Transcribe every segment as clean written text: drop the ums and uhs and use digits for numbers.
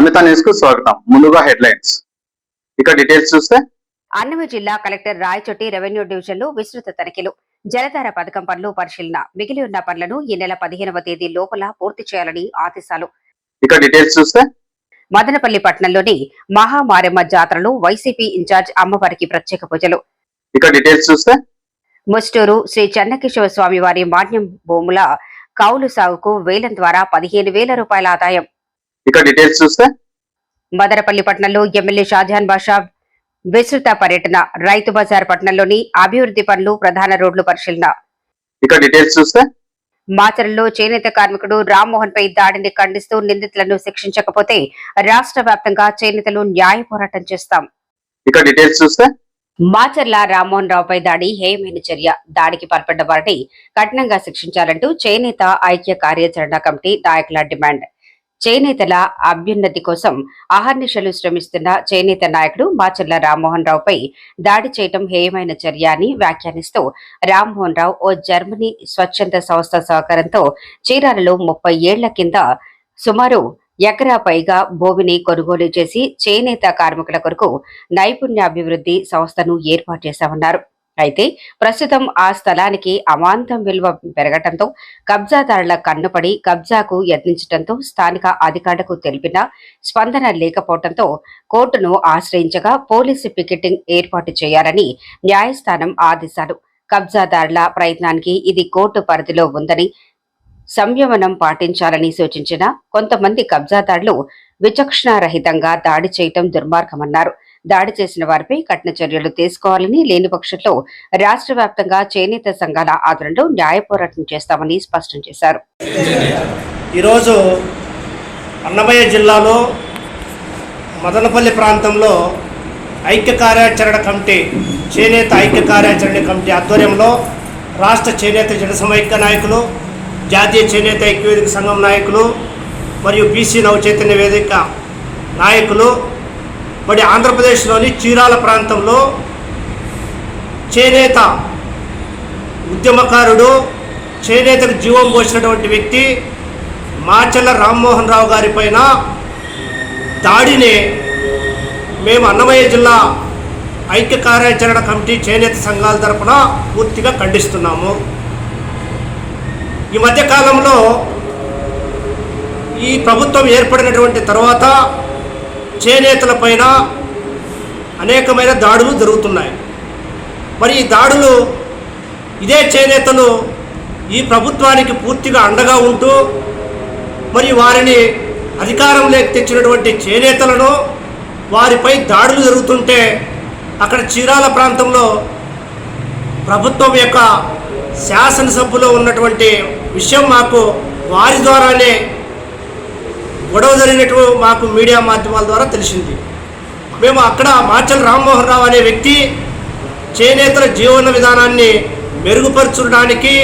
Namitha news కు స్వాగతం. ముందుగా హెడ్లైన్స్. ఇక డీటెయిల్స్ చూస్తే అన్నమయ్య జిల్లా కలెక్టర్ రాయచోటి రెవెన్యూ డివిజన్ లో విస్తృత తనిఖీలు, జలధార పథకం పనులు పరిశీలన, మిగిలి ఉన్న పనులను ఈ నెల 15వ తేదీ లోపల పూర్తి చేయాలని ఆదేశాలు. ఇక డీటెయిల్స్ చూస్తే మదనపల్లి పట్టణంలోని మహామారమ్మ జాతరలో వైసీపీ ఇన్ఛార్జ్ అమ్మవారికి ప్రత్యేక పూజలు. ఇక డీటెయిల్స్ చూస్తే ముస్టూరు శ్రీ చెన్నకేశవ స్వామి వారి మాన్యం భూముల కౌలు సాగుకు వేలం ద్వారా 15,000 రూపాయల ఆదాయం. ఇక డీటెయిల్స్ చూస్తే మదనపల్లి పట్టణంలో ఎమ్మెల్యే షాజహాన్ బాషా విస్తృత పర్యటన, రైతు బజార్ పట్టణంలోని అభివృద్ధి పనులు, ప్రధాన రోడ్లు పరిశీలన. ఇక డీటెయిల్స్ చూస్తే మాచర్లలో చేనేత కార్మికుడు రామ్మోహన్ పై దాడిని ఖండిస్తూ నిందితులను శిక్షించకపోతే రాష్ట్ర వ్యాప్తంగా చేనేతలు న్యాయ పోరాటం చేస్తాం. ఇక డీటెయిల్స్ చూస్తే మాచర్ల రామ్మోహన్ రావుపై దాడి హేయమైన చర్య, దాడికి పాల్పడ్డ వారిని కఠినంగా శిక్షించాలంటూ చేనేత ఐక్య కార్యాచరణ కమిటీ నాయకుల డిమాండ్. చేనేతల అభ్యున్నతి కోసం అహర్నిశలు శ్రమిస్తున్న చేనేత నాయకుడు మాచర్ల రామ్మోహన్ రావుపై దాడి చేయడం హేయమైన చర్య అని వ్యాఖ్యానిస్తూ రామ్మోహన్ రావు ఓ జర్మనీ స్వచ్ఛంద సంస్థ సహకారంతో చీరాలలో 30 ఏళ్ల కింద సుమారు ఎకరా పైగా భూమిని కొనుగోలు చేసి చేనేత కార్మికుల కొరకు నైపుణ్యాభివృద్ధి సంస్థను ఏర్పాటు చేశామన్నారు. అయితే ప్రస్తుతం ఆ స్థలానికి అమాంతం విలువ పెరగటంతో కబ్జాదారుల కన్నుపడి కబ్జాకు యత్నించడంతో స్థానిక అధికారులకు తెలిపిన స్పందన లేకపోవడంతో కోర్టును ఆశ్రయించగా పోలీసు పికెటింగ్ ఏర్పాటు చేయాలని న్యాయస్థానం ఆదేశాలు. కబ్జాదారుల ప్రయత్నానికి ఇది కోర్టు పరిధిలో ఉందని, సంయమనం పాటించాలని సూచించిన కొంతమంది కబ్జాదారులు విచక్షణారహితంగా దాడి చేయటం దుర్మార్గమన్నారు. దాడి చేసిన వారిపై కఠిన చర్యలు తీసుకోవాలని, లేని పక్షంలో రాష్ట్ర వ్యాప్తంగా చేనేత సంఘాల ఆధ్వర్యంలో న్యాయ పోరాటం చేస్తామని స్పష్టం చేశారు. ఈరోజు అన్నమయ్య జిల్లాలో మదనపల్లి ప్రాంతంలో ఐక్య కార్యాచరణ కమిటీ, చేనేత ఐక్య కార్యాచరణ కమిటీ ఆధ్వర్యంలో రాష్ట్ర చేనేత జన సమైక్య నాయకులు, జాతీయ చేనేత ఐక్యవేదిక సంఘం నాయకులు మరియు బీసీ నవచైతన్య వేదిక నాయకులు మరి ఆంధ్రప్రదేశ్లోని చీరాల ప్రాంతంలో చేనేత ఉద్యమకారుడు, చేనేతకు జీవం పోసినటువంటి వ్యక్తి మాచర్ల రామ్మోహన్ రావు గారి పైన దాడిని మేము అన్నమయ్య జిల్లా ఐక్య కార్యాచరణ కమిటీ చేనేత సంఘాల తరపున పూర్తిగా ఖండిస్తున్నాము. ఈ మధ్యకాలంలో ఈ ప్రభుత్వం ఏర్పడినటువంటి తర్వాత చేనేతల పైన అనేకమైన దాడులు జరుగుతున్నాయి. మరి ఈ దాడులు ఇదే చేనేతలు ఈ ప్రభుత్వానికి పూర్తిగా అండగా ఉంటూ మరి వారిని అధికారంలోకి తెచ్చినటువంటి చేనేతలను వారిపై దాడులు జరుగుతుంటే అక్కడ చీరాల ప్రాంతంలో ప్రభుత్వం యొక్క శాసనసభ్యులో ఉన్నటువంటి విషయం మాకు వారి ద్వారానే గొడవ జరిగినట్టు మాకు మీడియా మాధ్యమాల ద్వారా తెలిసింది. మేము అక్కడ మాచర్ల రామ్మోహన్ రావు అనే వ్యక్తి చేనేతల జీవన విధానాన్ని మెరుగుపరచడానికి,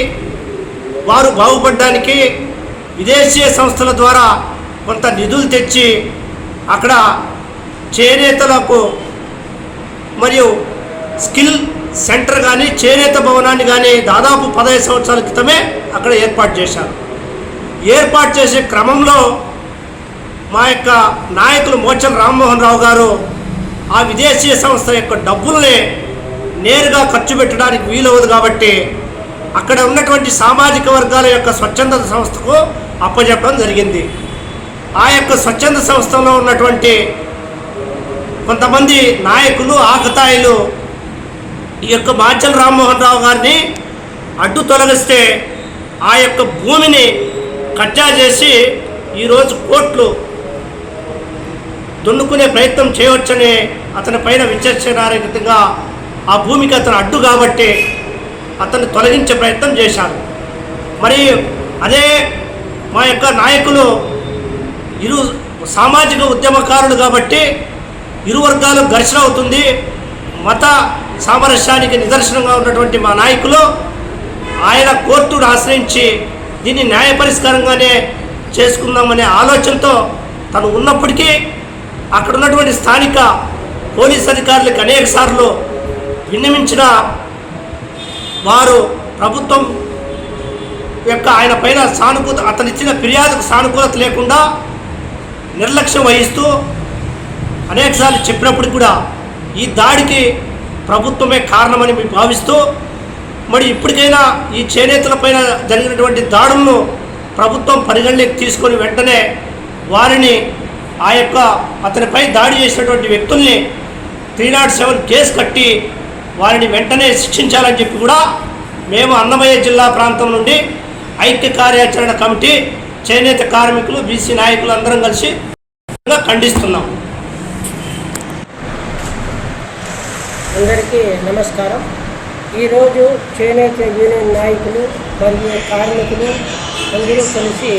వారు బాగుపడడానికి విదేశీయ సంస్థల ద్వారా కొంత నిధులు తెచ్చి అక్కడ చేనేతలకు మరియు స్కిల్ సెంటర్ కానీ చేనేత భవనాన్ని కానీ దాదాపు 15 సంవత్సరాల క్రితమే అక్కడ ఏర్పాటు చేశారు. ఏర్పాటు చేసే క్రమంలో మా యొక్క నాయకులు మోచల్ రామ్మోహన్ రావు గారు ఆ విదేశీయ సంస్థ యొక్క డబ్బుల్ని నేరుగా ఖర్చు పెట్టడానికి వీలవదు కాబట్టి అక్కడ ఉన్నటువంటి సామాజిక వర్గాల యొక్క స్వచ్ఛంద సంస్థకు అప్పచెప్పడం జరిగింది. ఆ యొక్క స్వచ్ఛంద సంస్థలో ఉన్నటువంటి కొంతమంది నాయకులు, ఆకతాయిలు ఈ యొక్క మాచర్ల రామ్మోహన్ రావు గారిని అడ్డు తొలగిస్తే ఆ యొక్క భూమిని కబ్జా చేసి ఈరోజు కోర్టులు దున్నుకునే ప్రయత్నం చేయవచ్చని అతని పైన విచక్షణారహితంగా ఆ భూమికి అతను అడ్డు కాబట్టి అతన్ని తొలగించే ప్రయత్నం చేశారు. మరి అదే మా యొక్క నాయకులు ఇరు సామాజిక ఉద్యమకారులు కాబట్టి ఇరు వర్గాలు ఘర్షణ అవుతుంది. మత సామరస్యానికి నిదర్శనంగా ఉన్నటువంటి మా నాయకులు ఆయన కోర్టును ఆశ్రయించి దీన్ని న్యాయ పరిష్కారంగానే చేసుకుందామనే ఆలోచనతో తను ఉన్నప్పటికీ అక్కడ ఉన్నటువంటి స్థానిక పోలీస్ అధికారులకు అనేక సార్లు విన్నవించిన వారు ప్రభుత్వం యొక్క ఆయన పైన సానుకూలత, అతను ఇచ్చిన ఫిర్యాదుకు సానుకూలత లేకుండా నిర్లక్ష్యం వహిస్తూ అనేకసార్లు చెప్పినప్పుడు కూడా ఈ దాడికి ప్రభుత్వమే కారణమని మేము భావిస్తూ మరి ఇప్పటికైనా ఈ చేనేతలపైన జరిగినటువంటి దాడులను ప్రభుత్వం పరిగణలోకి తీసుకొని వెంటనే వారిని అతనిపై దాడి చేసినటువంటి వ్యక్తుల్ని 307 కేసు కట్టి వారిని వెంటనే శిక్షించాలని చెప్పి కూడా మేము అన్నమయ్య జిల్లా ప్రాంతం నుండి ఐక్య కార్యాచరణ కమిటీ చేనేత కార్మికులు బీసీ నాయకులు అందరం కలిసి ఖండిస్తున్నాం. అందరికీ నమస్కారం. ఈరోజు చేనేత యూనియన్ నాయకులు మరియు కార్మికులు అందరూ కలిసి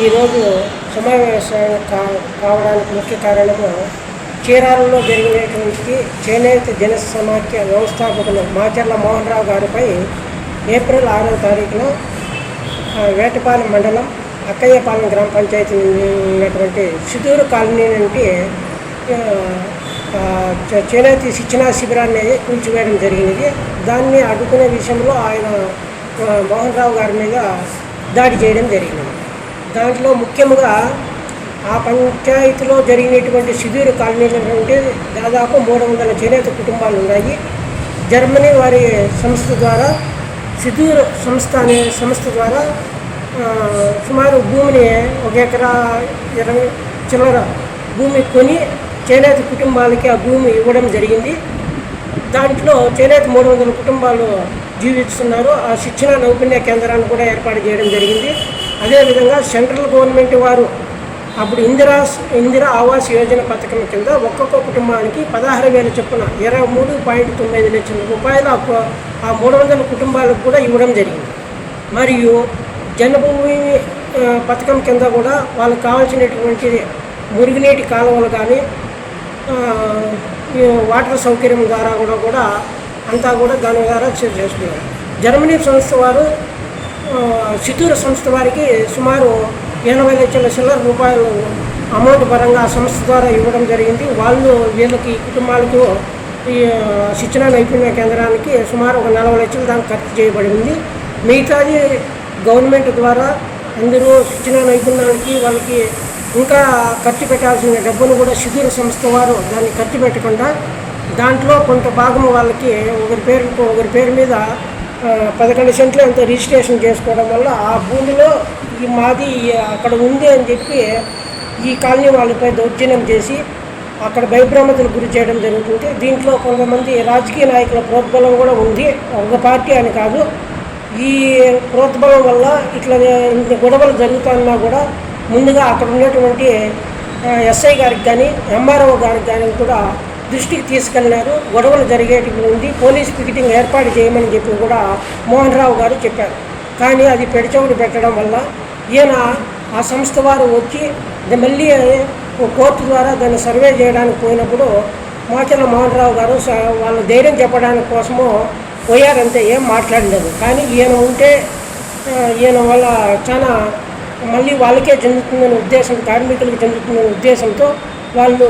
ఈరోజు సమావేశం కావడానికి ముఖ్య కారణము చీరాలలో జరిగినటువంటి చేనేత జన సమాఖ్య వ్యవస్థాపకులు మాచర్ల మోహన్ రావు గారిపై ఏప్రిల్ 6వ తారీఖున వేటపాలెం మండలం అక్కయ్యపాలెం గ్రామ పంచాయతీ ఉన్నటువంటి సిదూరు కాలనీ నుండి చేనేత శిక్షణా శిబిరాన్ని కూల్చివేయడం జరిగినది. దాన్ని అడ్డుకునే విషయంలో ఆయన మోహన్ రావు గారి మీద దాడి చేయడం జరిగినది. దాంట్లో ముఖ్యంగా ఆ పంచాయతీలో జరిగినటువంటి సిదూరు కాలనీలో నుండి దాదాపు 300 చేనేత కుటుంబాలు ఉన్నాయి. జర్మనీ వారి సంస్థ ద్వారా సిదూరు సంస్థ అనే సంస్థ ద్వారా సుమారు భూమిని 1 ఎకరా 20 చిల్లర భూమి కొని చేనేత కుటుంబాలకి ఆ భూమి ఇవ్వడం జరిగింది. దాంట్లో చేనేత 300 కుటుంబాలు జీవిస్తున్నారు. ఆ శిక్షణ నైపుణ్య కేంద్రాన్ని కూడా ఏర్పాటు చేయడం జరిగింది. అదేవిధంగా సెంట్రల్ గవర్నమెంట్ వారు అప్పుడు ఇందిరా ఆవాస్ యోజన పథకం కింద ఒక్కొక్క కుటుంబానికి 16,000 చొప్పున 23.9 లక్షల రూపాయలు ఆ 300 కుటుంబాలకు కూడా ఇవ్వడం జరిగింది. మరియు జనభూమి పథకం కింద కూడా వాళ్ళకి కావాల్సినటువంటి మురుగునీటి కాలువలు కానీ వాటర్ సౌకర్యం ద్వారా కూడా అంతా కూడా దాని ద్వారా చేస్తున్నారు. జర్మనీ సంస్థ వారు సిదూరు సంస్థ వారికి సుమారు 80 లక్షల చిల్లర రూపాయలు అమౌంట్ పరంగా ఆ సంస్థ ద్వారా ఇవ్వడం జరిగింది. వాళ్ళు వీళ్ళకి కుటుంబాలకు ఈ శిక్షణ నైపుణ్య కేంద్రానికి సుమారు 40 లక్షల దాకా ఖర్చు చేయబడింది. మిగతాది గవర్నమెంట్ ద్వారా అందరూ శిక్షణ నైపుణ్యానికి వాళ్ళకి ఇంకా ఖర్చు పెట్టాల్సిన డబ్బును కూడా సిదూరు సంస్థ వారు దాన్ని ఖర్చు పెట్టకుండా దాంట్లో కొంత భాగం వాళ్ళకి ఒకరి పేరు మీద 11 సెంట్లు అంత రిజిస్ట్రేషన్ చేసుకోవడం వల్ల ఆ భూమిలో ఈ మాది అక్కడ ఉంది అని చెప్పి ఈ కాలనీ వాళ్ళపై దౌర్జన్యం చేసి అక్కడ భయభ్రాంతులకు గురి చేయడం జరుగుతుంది. దీంట్లో కొంతమంది రాజకీయ నాయకుల ప్రోద్బలం కూడా ఉంది. ఒక పార్టీ అని కాదు. ఈ ప్రోద్బలం వల్ల ఇట్లా గొడవలు జరుగుతున్నా కూడా ముందుగా అక్కడ ఉన్నటువంటి ఎస్ఐ గారికి కానీ ఎంఆర్ఓ గారికి కానీ కూడా దృష్టికి తీసుకెళ్లినారు. గొడవలు జరిగేటి ఉంది, పోలీస్ పికెటింగ్ ఏర్పాటు చేయమని చెప్పి కూడా మోహన్ రావు గారు చెప్పారు. కానీ అది పెడచెవుడు పెట్టడం వల్ల ఈయన ఆ సంస్థ వారు వచ్చి మళ్ళీ కోర్టు ద్వారా దాన్ని సర్వే చేయడానికి పోయినప్పుడు మాచర్ల మోహన్ రావు గారు వాళ్ళ ధైర్యం చెప్పడానికి కోసము పోయారంటే ఏం మాట్లాడలేదు. కానీ ఈయన ఉంటే ఈయన వల్ల చాలా మళ్ళీ వాళ్ళకే చెందుతుందనే ఉద్దేశం, కార్మికులకు చెందుతుందనే ఉద్దేశంతో వాళ్ళు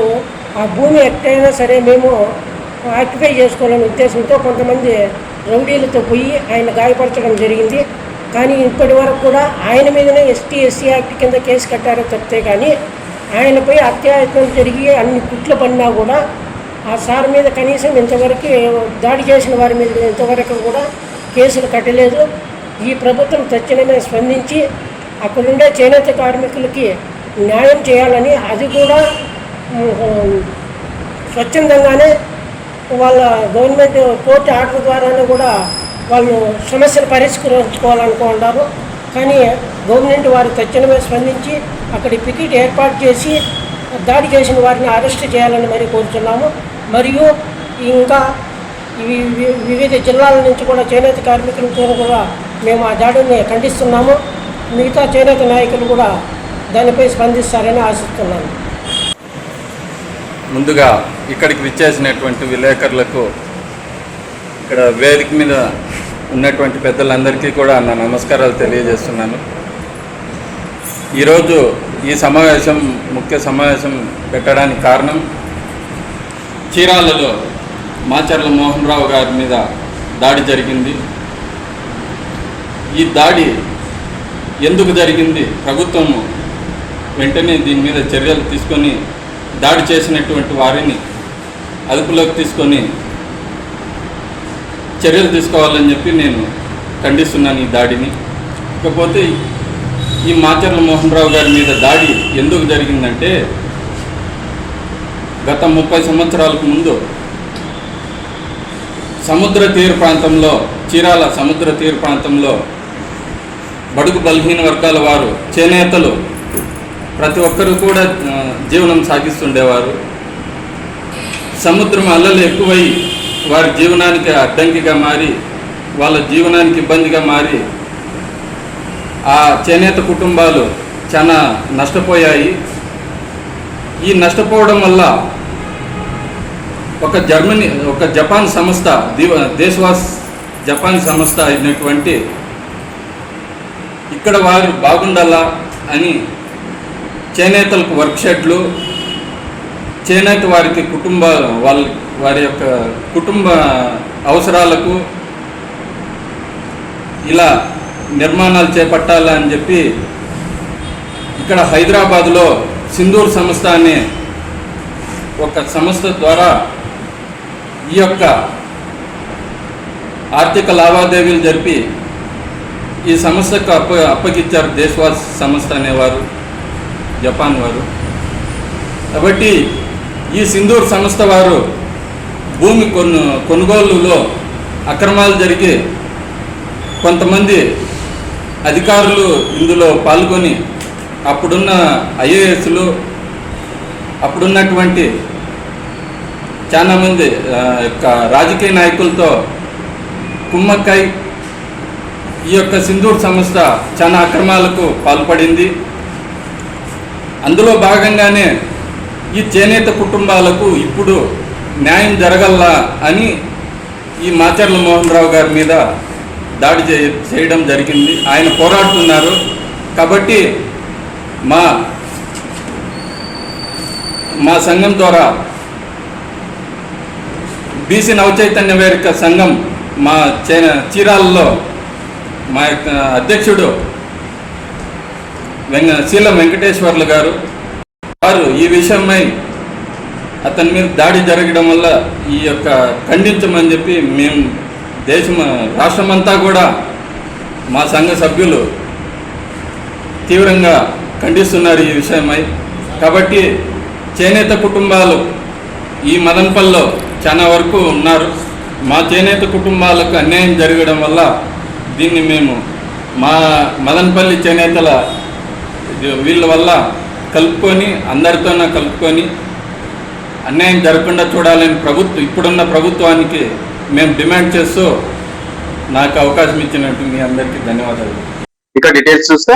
ఆ భూమి ఎట్టయినా సరే మేము ఆక్యుపై చేసుకోవాలనే ఉద్దేశంతో కొంతమంది రౌడీలతో పోయి ఆయన గాయపరచడం జరిగింది. కానీ ఇప్పటి వరకు కూడా ఆయన మీదనే ST/SC యాక్ట్ కింద కేసు కట్టారో తప్పితే కానీ ఆయనపై అత్యాయత్నం జరిగి అన్ని కుట్లు పడినా కూడా ఆ సార్ మీద కనీసం ఇంతవరకు దాడి చేసిన వారి మీద ఇంతవరకు కూడా కేసులు కట్టలేదు. ఈ ప్రభుత్వం తక్షణమే స్పందించి అక్కడుండే చేనేత కార్మికులకి న్యాయం చేయాలని, అది కూడా స్వచ్ఛందంగానే వాళ్ళ గవర్నమెంట్ కోర్టు ఆర్డర్ ద్వారానే కూడా వాళ్ళు సమస్యలు పరిష్కరించుకోవాలనుకుంటారు. కానీ గవర్నమెంట్ వారు తక్షణమే స్పందించి అక్కడి పికెట్ ఏర్పాటు చేసి దాడి చేసిన వారిని అరెస్ట్ చేయాలని మరి కోరుతున్నాము. మరియు ఇంకా వివిధ జిల్లాల నుంచి కూడా చేనేత కార్మికులతో కూడా మేము ఆ దాడిని ఖండిస్తున్నాము. మిగతా చేనేత నాయకులు కూడా దానిపై స్పందిస్తారని ఆశిస్తున్నాను. ముందుగా ఇక్కడికి విచ్చేసినటువంటి విలేకరులకు, ఇక్కడ వేదిక మీద ఉన్నటువంటి పెద్దలందరికీ కూడా నా నమస్కారాలు తెలియజేస్తున్నాను. ఈరోజు ఈ ముఖ్య సమావేశం పెట్టడానికి కారణం, చీరాలలో మాచర్ల మోహన్ రావు గారి మీద దాడి జరిగింది. ఈ దాడి ఎందుకు జరిగింది, ప్రభుత్వము వెంటనే దీని మీద చర్యలు తీసుకొని దాడి చేసినటువంటి వారిని అదుపులోకి తీసుకొని చర్యలు తీసుకోవాలని చెప్పి నేను ఖండిస్తున్నాను ఈ దాడిని. ఇకపోతే ఈ మాచర్ల మోహన్ రావు గారి మీద దాడి ఎందుకు జరిగిందంటే, గత 30 సంవత్సరాలకు ముందు సముద్ర తీర ప్రాంతంలో, చీరాల సముద్ర తీర ప్రాంతంలో బడుగు బలహీన వర్గాల వారు, చేనేతలు ప్రతి ఒక్కరూ కూడా జీవనం సాగిస్తుండేవారు. సముద్రం అల్లలు ఎక్కువై వారి జీవనానికి అడ్డంకిగా మారి, వాళ్ళ జీవనానికి ఇబ్బందిగా మారి ఆ చేనేత కుటుంబాలు చాలా నష్టపోయాయి. ఈ నష్టపోవడం వల్ల ఒక జపాన్ సంస్థ, దేశవాస్ జపాన్ సంస్థ అయినటువంటి ఇక్కడ వారు బాగుండాలా అని చేనేతలకు వర్క్షెడ్లు, చేనేత వారికి వారి యొక్క కుటుంబ అవసరాలకు ఇలా నిర్మాణాలు చేపట్టాలని చెప్పి ఇక్కడ హైదరాబాదులో సింధూర్ సంస్థ అనే ఒక సంస్థ ద్వారా ఈ యొక్క ఆర్థిక లావాదేవీలు జరిపి ఈ సంస్థకు అప్పగిచ్చారు దేశవాస్ సంస్థ అనేవారు, జపాన్ వారు. కాబట్టి ఈ సింధూర్ సంస్థ వారు భూమి కొనుగోలులో అక్రమాలు జరిగి కొంతమంది అధికారులు ఇందులో పాల్గొని అప్పుడున్న ఐఏఎస్లు, అప్పుడున్నటువంటి చాలామంది రాజకీయ నాయకులతో కుమ్మక్కై ఈ యొక్క సింధూర్ సంస్థ చాలా అక్రమాలకు పాల్పడింది. అందులో భాగంగానే ఈ చేనేత కుటుంబాలకు ఇప్పుడు న్యాయం జరగల్లా అని ఈ మాచర్ల మోహన్ రావు గారి మీద దాడి చేయడం జరిగింది. ఆయన పోరాడుతున్నారు. కాబట్టి మా సంఘం ద్వారా బీసీ నవచైతన్య వేదిక సంఘం మా చీరాలలో మా యొక్క అధ్యక్షుడు శీలం వెంకటేశ్వర్లు గారు వారు ఈ విషయమై అతని మీద దాడి జరగడం వల్ల ఈ యొక్క ఖండించమని చెప్పి మేము రాష్ట్రమంతా కూడా మా సంఘ సభ్యులు తీవ్రంగా ఖండిస్తున్నారు ఈ విషయమై. కాబట్టి చేనేత కుటుంబాలు ఈ మదనపల్లిలో చాలా వరకు ఉన్నారు. మా చేనేత కుటుంబాలకు అన్యాయం జరగడం వల్ల దీన్ని మేము మా మదనపల్లి చేనేతల వీళ్ళ వల్ల అందరితోనే కలుపుకొని అన్యాయం జరగకుండా చూడాలని ఇప్పుడున్న ప్రభుత్వానికి మేము డిమాండ్ చేస్తూ నాకు అవకాశం ఇచ్చినట్టు మీ అందరికీ ధన్యవాదాలు. ఇక్కడ డీటెయిల్స్ చూస్తే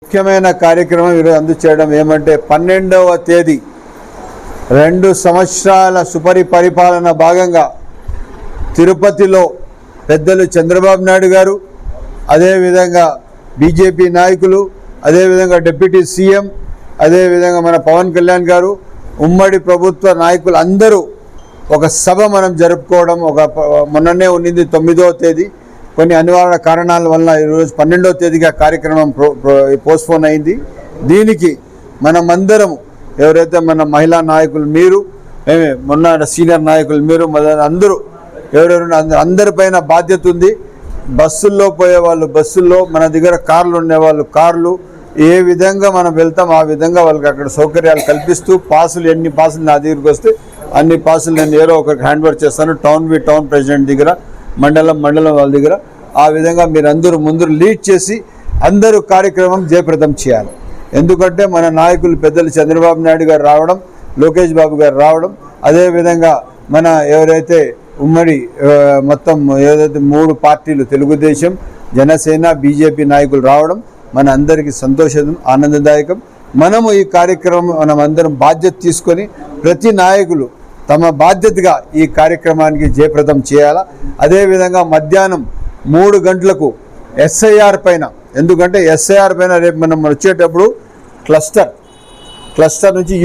ముఖ్యమైన కార్యక్రమం ఈరోజు అందజేయడం ఏమంటే 12వ తేదీ 2 సంవత్సరాల సుపరిపాలన భాగంగా తిరుపతిలో పెద్దలు చంద్రబాబు నాయుడు గారు, అదేవిధంగా బీజేపీ నాయకులు, అదేవిధంగా డిప్యూటీ సీఎం, అదేవిధంగా మన పవన్ కళ్యాణ్ గారు, ఉమ్మడి ప్రభుత్వ నాయకులు అందరూ ఒక సభ మనం జరుపుకోవడం మొన్ననే ఉన్నింది 9వ తేదీ. కొన్ని అనివార్య కారణాల వల్ల ఈరోజు 12వ తేదీగా కార్యక్రమం పోస్ట్పోన్ అయింది. దీనికి మనమందరం ఎవరైతే మన మహిళా నాయకులు మొన్న సీనియర్ నాయకులు అందరూ ఎవరెవరు అందరిపైన బాధ్యత ఉంది. బస్సుల్లో పోయేవాళ్ళు బస్సుల్లో, మన దగ్గర కార్లు ఉండేవాళ్ళు కార్లు, ఏ విధంగా మనం వెళ్తాం ఆ విధంగా వాళ్ళకి అక్కడ సౌకర్యాలు కల్పిస్తూ ఎన్ని పాసులు నా దగ్గరికి వస్తే అన్ని పాసులు నేను ఏదో ఒకరికి హ్యాండ్ ఓవర్ చేస్తాను, టౌన్ ప్రెసిడెంట్ దగ్గర, మండలం వాళ్ళ దగ్గర. ఆ విధంగా మీరు అందరూ ముందు లీడ్ చేసి అందరూ కార్యక్రమం జయప్రదం చేయాలి. ఎందుకంటే మన నాయకులు పెద్దలు చంద్రబాబు నాయుడు గారు రావడం, లోకేష్ బాబు గారు రావడం, అదేవిధంగా మన ఎవరైతే ఉమ్మడి మొత్తం ఏదైతే 3 పార్టీలు తెలుగుదేశం, జనసేన, బీజేపీ నాయకులు రావడం మన అందరికీ సంతోషం, ఆనందదాయకం. మనము ఈ కార్యక్రమం మనం అందరం బాధ్యత తీసుకొని ప్రతి నాయకులు తమ బాధ్యతగా ఈ కార్యక్రమానికి జయప్రదం చేయాలా. అదేవిధంగా మధ్యాహ్నం 3 గంటలకు ఎస్ఐఆర్ పైన, ఎందుకంటే ఎస్ఐఆర్ పైన రేపు మనం వచ్చేటప్పుడు క్లస్టర్ నుంచి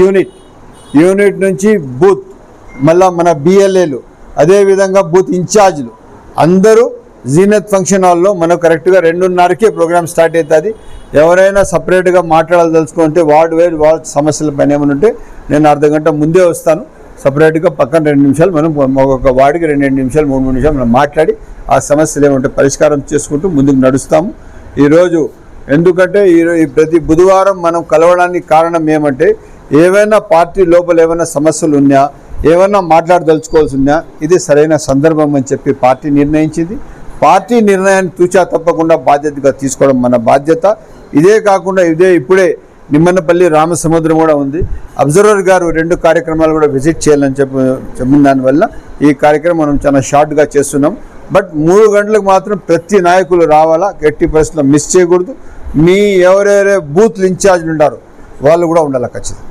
యూనిట్ నుంచి బూత్, మళ్ళా మన బిఎల్ఏలు, అదేవిధంగా బూత్ ఇన్ఛార్జ్లు అందరూ జీనత్ ఫంక్షన్ హాల్లో మనకు కరెక్ట్గా 2:30కే ప్రోగ్రామ్ స్టార్ట్ అవుతుంది. ఎవరైనా సపరేట్గా మాట్లాడాల్దలుచుకుంటే వార్డ్ సమస్యల పైన ఏమైనా ఉంటే నేను అర్ధ గంట ముందే వస్తాను. సపరేట్గా పక్కన 2 నిమిషాలు మనం ఒక్కొక్క వార్డుకి 2 నిమిషాలు 3 నిమిషాలు మనం మాట్లాడి ఆ సమస్యలు ఏమంటే పరిష్కారం చేసుకుంటూ ముందుకు నడుస్తాము. ఈరోజు ఎందుకంటే ఈ ప్రతి బుధవారం మనం కలవడానికి కారణం ఏమంటే ఏవైనా పార్టీ లోపల ఏమైనా సమస్యలు ఉన్నా, ఏమైనా మాట్లాడదలుచుకోవాల్సి ఉన్నా ఇది సరైన సందర్భం అని చెప్పి పార్టీ నిర్ణయించింది. పార్టీ నిర్ణయాన్ని తూచా తప్పకుండా బాధ్యతగా తీసుకోవడం మన బాధ్యత. ఇదే కాకుండా ఇప్పుడే నిమ్మన్నపల్లి రామసముద్రం కూడా ఉంది. అబ్జర్వర్ గారు 2 కార్యక్రమాలు కూడా విజిట్ చేయాలని చెప్పిన దానివల్ల ఈ కార్యక్రమం మనం చాలా షార్ట్గా చేస్తున్నాం. బట్ 3 గంటలకు మాత్రం ప్రతి నాయకులు రావాలా, ఎట్టి పరిస్థితుల్లో మిస్ చేయకూడదు. మీ ఎవరెవరే బూత్లు ఇన్ఛార్జ్లు ఉంటారో వాళ్ళు కూడా ఉండాలి ఖచ్చితంగా.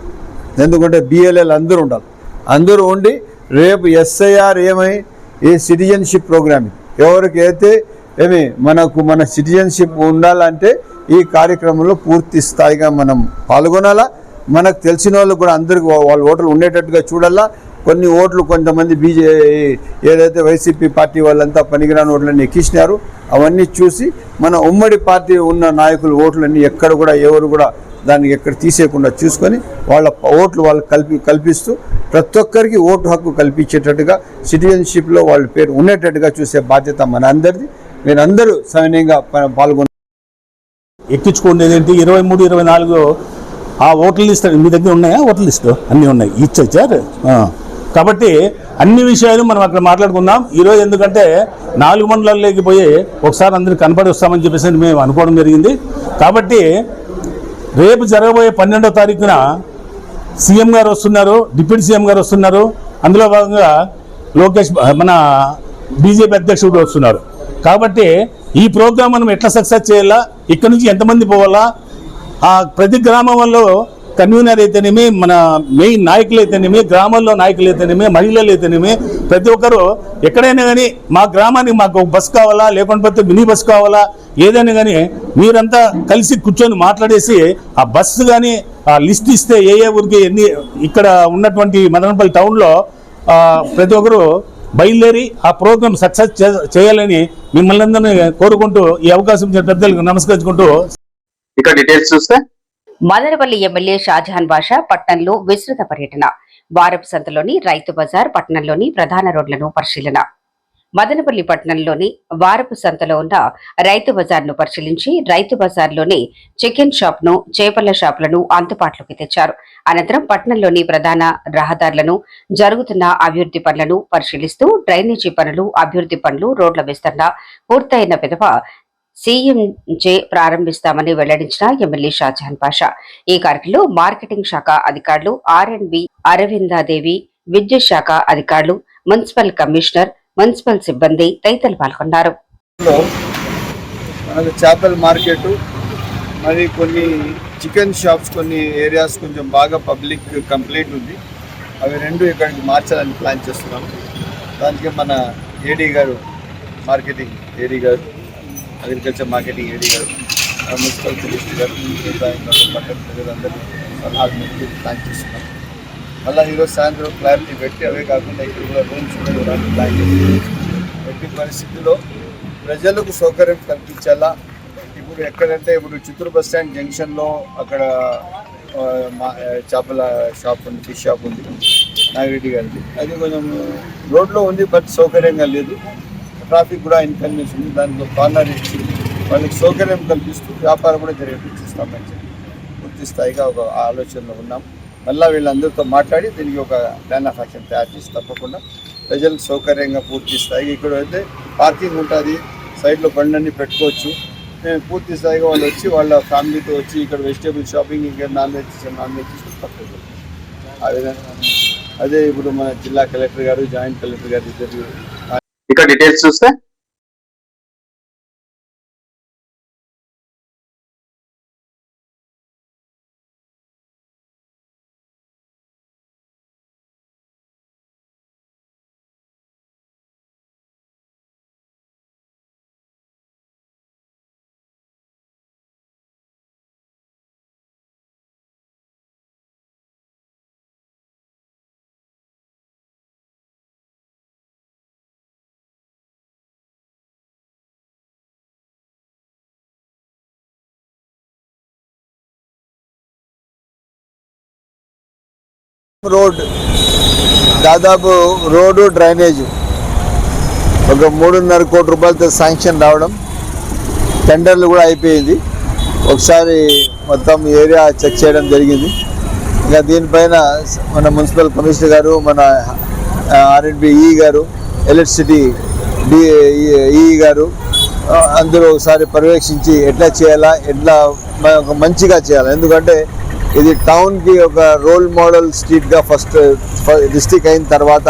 ఎందుకంటే బిఎల్ఏలు అందరూ ఉండి రేపు ఎస్ఐఆర్ ఏ సిటిజన్షిప్ ప్రోగ్రామింగ్ ఎవరికైతే మన సిటిజన్షిప్ ఉండాలంటే ఈ కార్యక్రమంలో పూర్తి స్థాయిగా మనం పాల్గొనాలా. మనకు తెలిసిన వాళ్ళు కూడా అందరికి వాళ్ళ ఓట్లు ఉండేటట్టుగా చూడాలా. కొన్ని ఓట్లు కొంతమంది ఏదైతే వైసీపీ పార్టీ వాళ్ళంతా పనికిరాని ఓట్లన్నీ ఎక్కించినారు, అవన్నీ చూసి మన ఉమ్మడి పార్టీ ఉన్న నాయకుల ఓట్లన్నీ ఎక్కడ కూడా ఎవరు కూడా దాన్ని ఎక్కడ తీసేయకుండా చూసుకొని వాళ్ళ ఓట్లు వాళ్ళకి కల్పిస్తూ ప్రతి ఒక్కరికి ఓటు హక్కు కల్పించేటట్టుగా సిటిజన్షిప్లో వాళ్ళ పేరు ఉండేటట్టుగా చూసే బాధ్యత మన అందరిది. మీరందరూ సవినయంగా పాల్గొన్నారు. ఎక్కించుకోండి ఏంటి 23, 24 ఆ ఓట్ల లిస్ట్ మీ దగ్గర ఉన్నాయా? ఓట్ల లిస్టు అన్నీ ఉన్నాయి, ఇచ్చారు. కాబట్టి అన్ని విషయాలు మనం అక్కడ మాట్లాడుకుందాం ఈరోజు. ఎందుకంటే 4 మండలాల్లోకి పోయి ఒకసారి అందరికి కనపడి వస్తామని చెప్పేసి మేము అనుకోవడం జరిగింది. కాబట్టి రేపు జరగబోయే 12వ తారీఖున సీఎం గారు వస్తున్నారు, డిప్యూటీ సీఎం గారు వస్తున్నారు. అందులో భాగంగా లోకేష్ మన బీజేపీ అధ్యక్షుడు వస్తున్నారు. కాబట్టి ఈ ప్రోగ్రాం మనం ఎట్లా సక్సెస్ చేయాలా, ఇక్కడ నుంచి ఎంతమంది పోవాలా, ఆ ప్రతి గ్రామంలో కన్వీనర్ అయితేనేమి, మన మెయిన్ నాయకులు అయితేనేమి, గ్రామాల్లో నాయకులు అయితేనేమి, మహిళలు అయితేనేమి, ప్రతి ఒక్కరు ఎక్కడైనా కానీ మా గ్రామానికి మాకు ఒక బస్సు కావాలా, లేకపోతే మినీ బస్సు కావాలా, ఏదైనా కానీ మీరంతా కలిసి కూర్చొని మాట్లాడేసి ఆ బస్సు కానీ ఆ లిస్ట్ ఇస్తే ఏ ఊరికి ఎన్ని ఇక్కడ ఉన్నటువంటి మదనపల్లి టౌన్లో ప్రతి ఒక్కరు బయలుదేరి ఆ ప్రోగ్రాం సక్సెస్ చేయాలని మిమ్మల్ని అందరినీ కోరుకుంటూ ఈ అవకాశం ఇచ్చిన పెద్దలకు నమస్కరించుకుంటూ ఇక డీటెయిల్స్ చూస్తే మదనపల్లి ఎమ్మెల్యే షాజహాన్ బాషా పట్టణంలో విస్తృత పర్యటన. వారపు సంతలోని రైతు బజార్, పట్టణంలోని ప్రధాన రోడ్లను పరిశీలన. మదనపల్లి పట్టణంలోని వారపు సంతలో ఉన్న రైతు బజార్ను పరిశీలించి రైతు బజార్లోని చికెన్ షాప్ను, చేపల షాపులను అందుబాటులోకి తెచ్చారు. అనంతరం పట్టణంలోని ప్రధాన రహదారులను, జరుగుతున్న అభివృద్ధి పనులను పరిశీలిస్తూ డ్రైనేజీ పనులు, అభివృద్ధి పనులు, రోడ్ల విస్తరణ పూర్తయిన పిదప సీఎంజే ప్రారంభిస్తామని వెల్లడించిన ఎమ్మెల్యే షాజహాన్ బాషా. ఈ కార్యక్రమంలో మార్కెటింగ్ శాఖ అధికారులు, ఆర్ఎండ్బి అరవిందాదేవి, విద్యుత్ శాఖ అధికారులు, మున్సిపల్ కమిషనర్, మున్సిపల్ సిబ్బంది తదితరులు పాల్గొన్నారు. మనకు చేపల మార్కెట్, మరి కొన్ని చికెన్ షాప్స్, కొన్ని ఏరియాస్ కొంచెం బాగా పబ్లిక్ కంప్లైంట్ ఉంది. అవి 2 ఇక్కడికి మార్చాలని ప్లాన్ చేస్తున్నాము. దానికి మన ఏడీ గారు, మార్కెటింగ్ ఏడీ గారు, అగ్రికల్చర్ మార్కెటింగ్ ఏడీ గారు, మున్సిపల్ కమిషనర్ గారు, పట్టణ ప్రజలందరూ సలహాలు ముందు ప్లాన్ చేస్తున్నాం. మళ్ళీ ఈరోజు సాయంత్రం క్లారిటీ పెట్టి అవే కాకుండా ఇక్కడ కూడా రూమ్స్ కూడా ప్లాన్ చేస్తున్నాం. ఎట్టి పరిస్థితుల్లో ప్రజలకు సౌకర్యం కల్పించాలా. ఇప్పుడు ఎక్కడంటే ఇప్పుడు చిత్తూరు బస్ స్టాండ్ జంక్షన్లో అక్కడ చేపల షాప్ ఉంది, ఫిష్ షాప్ ఉంది నాగిరెడ్డి గారిది. అది కొంచెం రోడ్లో ఉంది, బట్ సౌకర్యంగా లేదు. ట్రాఫిక్ కూడా ఇన్కన్వీనియన్స్ ఉంది. దానికి కార్నర్ ఇచ్చి వాళ్ళకి సౌకర్యం కల్పిస్తూ వ్యాపారం కూడా జరిగిస్తామని చెప్పి పూర్తి స్థాయిగా ఒక ఆలోచనలో ఉన్నాం. మళ్ళీ వీళ్ళందరితో మాట్లాడి దీనికి ఒక ప్లాన్ ఆఫ్ యాక్షన్ తయారు చేసి తప్పకుండా ప్రజలకు సౌకర్యంగా పూర్తి స్థాయిగా ఇక్కడ అయితే పార్కింగ్ ఉంటుంది, సైడ్లో బండ్లన్నీ పెట్టుకోవచ్చు. పూర్తి స్థాయిగా వాళ్ళు వచ్చి వాళ్ళ ఫ్యామిలీతో వచ్చి ఇక్కడ వెజిటేబుల్ షాపింగ్, ఇంకా నాన్ వెజ్ తప్పదు. ఆ విధంగా అదే ఇప్పుడు మన జిల్లా కలెక్టర్ గారు, జాయింట్ కలెక్టర్ గారు ఇద్దరు ఇక్కడ డీటెయిల్స్ చూస్తే రోడ్ దాదాపు రోడ్డు డ్రైనేజ్ ఒక 3.5 కోట్ల రూపాయలతో శాంక్షన్ రావడం, టెండర్లు కూడా అయిపోయింది. ఒకసారి మొత్తం ఏరియా చెక్ చేయడం జరిగింది. ఇంకా దీనిపైన మన మున్సిపల్ కమిషనర్ గారు, మన R&B ఈ గారు, ఎలక్ట్రిసిటీ ఈ గారు అందరూ ఒకసారి పర్యవేక్షించి ఎట్లా చేయాలా, ఎట్లా మంచిగా చేయాలి. ఎందుకంటే ఇది టౌన్కి ఒక రోల్ మోడల్ స్ట్రీట్గా ఫస్ట్ డిస్ట్రిక్ట్ అయిన తర్వాత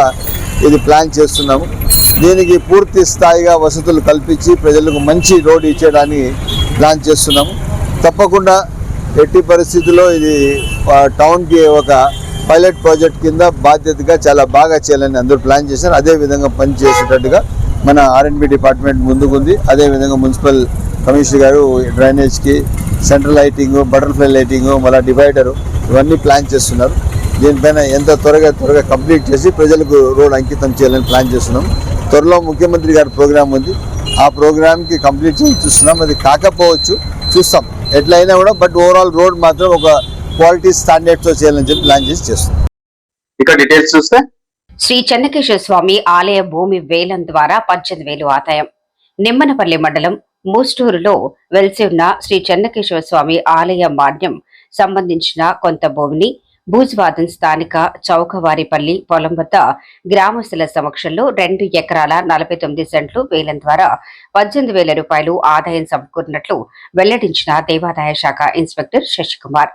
ఇది ప్లాన్ చేస్తున్నాము. దీనికి పూర్తి స్థాయిగా వసతులు కల్పించి ప్రజలకు మంచి రోడ్ ఇచ్చేయడానికి ప్లాన్ చేస్తున్నాము. తప్పకుండా ఎట్టి పరిస్థితుల్లో ఇది టౌన్కి ఒక పైలట్ ప్రాజెక్ట్ కింద బాధ్యతగా చాలా బాగా చేయాలని అందరూ ప్లాన్ చేశారు. అదేవిధంగా పనిచేసేటట్టుగా మన R&B డిపార్ట్మెంట్ ముందుకుంది. అదేవిధంగా మున్సిపల్ కమిషనర్ గారు డ్రైనేజ్కి సెంట్రల్ లైటింగ్, బటర్ఫ్లై లైటింగ్, మళ్ళీ డివైడరు ఇవన్నీ ప్లాన్ చేస్తున్నారు. దీనిపైన ఎంత త్వరగా కంప్లీట్ చేసి ప్రజలకు రోడ్ అంకితం చేయాలని ప్లాన్ చేస్తున్నాం. త్వరలో ముఖ్యమంత్రి గారి ప్రోగ్రాం ఉంది, ఆ ప్రోగ్రామ్కి కంప్లీట్ చేసి చూస్తున్నాం. అది కాకపోవచ్చు, చూస్తాం ఎట్లయినా కూడా. బట్ ఓవరాల్ రోడ్ మాత్రం ఒక క్వాలిటీ స్టాండర్డ్తో చేయాలని చెప్పి ప్లాన్ చేసి చేస్తున్నాం. ఇక్కడ డీటెయిల్స్ చూస్తే శ్రీ చెన్నకేశ్వర స్వామి ఆలయ భూమి వేలం ద్వారా 18,000 ఆదాయం. నిమ్మనపల్లి మండలం మూస్టూరులో వెలిసి ఉన్న శ్రీ చెన్నకేశ్వర స్వామి ఆలయ మాన్యం సంబంధించిన కొంత భూమిని భూజ్వాదన్ స్థానిక చౌకవారిపల్లి పొలం వద్ద గ్రామస్తుల సమక్షంలో 2 ఎకరాల 49 సెంట్లు వేలం ద్వారా 18,000 రూపాయలు ఆదాయం సమకూరినట్లు వెల్లడించిన దేవాదాయ శాఖ ఇన్స్పెక్టర్ శశికుమార్.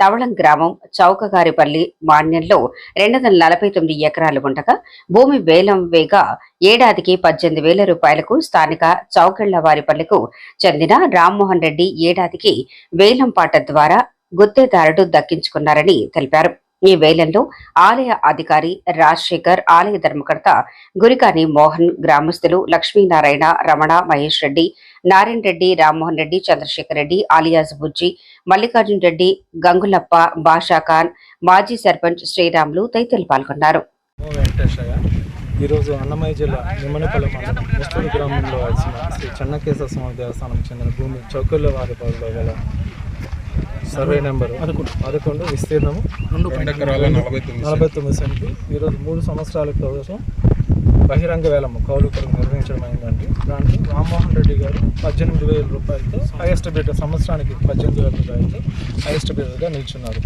తవళం గ్రామం చౌకగారిపల్లి మాన్యంలో 249 ఎకరాలు ఉండగా భూమి వేలం వేగా ఏడాదికి 18,000 రూపాయలకు స్థానిక చౌకెళ్లవారిపల్లికు చెందిన రామ్మోహన్ రెడ్డి ఏడాదికి వేలం పాట ద్వారా గుత్తేదారుడు దక్కించుకున్నారని తెలిపారు. ఈ వేలంలో ఆలయ అధికారి రాజశేఖర్, ఆలయ ధర్మకర్త గురికాని మోహన్, గ్రామస్తులు లక్ష్మీనారాయణ, రమణ, మహేష్ రెడ్డి, నారాయణ రెడ్డి, రామ్మోహన్ రెడ్డి, చంద్రశేఖర్ రెడ్డి ఆలియాస్ బుజ్జి, మల్లికార్జున రెడ్డి, గంగులప్ప, బాషాఖాన్, మాజీ సర్పంచ్ శ్రీరాములు తదితరులు పాల్గొన్నారు. ఈరోజు అన్నమయ్య జిల్లా నిమ్మనపల్లి మండలం ముస్తూరు గ్రామంలో వచ్చిన శ్రీ చెన్నకేశ్వర స్వామి దేవస్థానం చెందిన భూమి చౌకల్లవారిపల్లిలో గల సర్వే నెంబరు 11 విస్తీర్ణము 49 సెంట్లు. ఈరోజు 3 సంవత్సరాల కోసం బహిరంగ వేలము కౌలు కొరకు నిర్వహించడం అయిందండి. దాంట్లో రామ్మోహన్ రెడ్డి గారు 18,000 రూపాయలతో హైయెస్ట్ బిడ్, సంవత్సరానికి 18,000 రూపాయలతో హైయెస్ట్ బిడ్గా నిల్చున్నారు.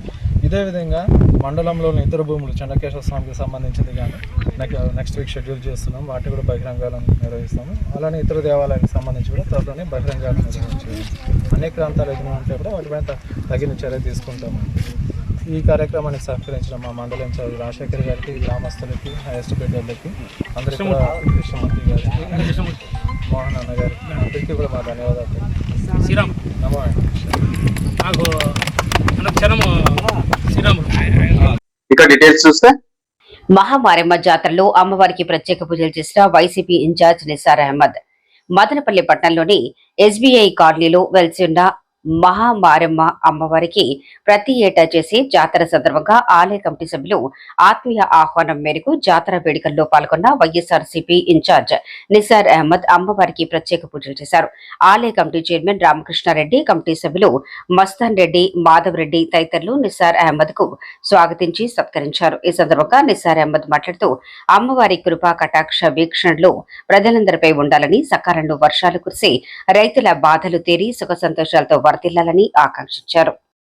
ఇదే విధంగా మండలంలోని ఇతర భూములు చెన్నకేశ్వర స్వామికి సంబంధించింది కానీ నెక్స్ట్ వీక్ షెడ్యూల్ చేస్తున్నాం. వాటి కూడా బహిరంగాలను నిర్వహిస్తాము. అలానే ఇతర దేవాలయానికి సంబంధించి కూడా త్వరలోనే బహిరంగాలను నిర్వహించాము. అనేక ప్రాంతాలు ఏదైనా ఉంటే కూడా వాటిపైన తగిన చర్య తీసుకుంటాము. ఈ కార్యక్రమానికి సహకరించిన మా మండల ఇన్ఛార్జ్ రాజశేఖర్ గారికి, గ్రామస్తులకి, హైయెస్ట్ బిడ్డర్లకి, అందరికీ కూడా కృష్ణమూర్తి గారికి, మోహన్ అన్న గారికి అందరికీ కూడా మా ధన్యవాదాలు. ఇక్కడ డీటెయిల్స్ చూస్తే మహామారమ్మ జాతరలో అమ్మవారికి ప్రత్యేక పూజలు చేసిన వైసీపీ ఇన్ఛార్జ్ నిసార్ అహ్మద్. మదనపల్లి పట్టణంలోని SBI కాలనీలో వెలిసి ఉన్న మహామారమ్మ అమ్మవారికి ప్రతి ఏటా చేసే జాతర సందర్భంగా ఆలయ కమిటీ సభ్యులు ఆత్మీయ ఆహ్వానం మేరకు జాతర వేడుకల్లో పాల్గొన్న వైఎస్ఆర్సీపీ ఇన్ఛార్జ్ నిసార్ అహ్మద్ అమ్మవారికి ప్రత్యేక పూజలు చేశారు. ఆలయ కమిటీ చైర్మన్ రామకృష్ణారెడ్డి, కమిటీ సభ్యులు మస్తాన్ రెడ్డి, మాధవ్ రెడ్డి తదితరులు నిసార్ అహ్మద్ కు స్వాగతించి సత్కరించారు. ఈ సందర్భంగా నిసార్ అహ్మద్ మాట్లాడుతూ అమ్మవారి కృపా కటాక్ష వీక్షణలు ప్రజలందరిపై ఉండాలని, సకాలంలో వర్షాలు కురిసి రైతుల బాధలు తీరి సుఖ సంతోషాలతో వర్తిల్లాలని ఆకాంక్షించారు.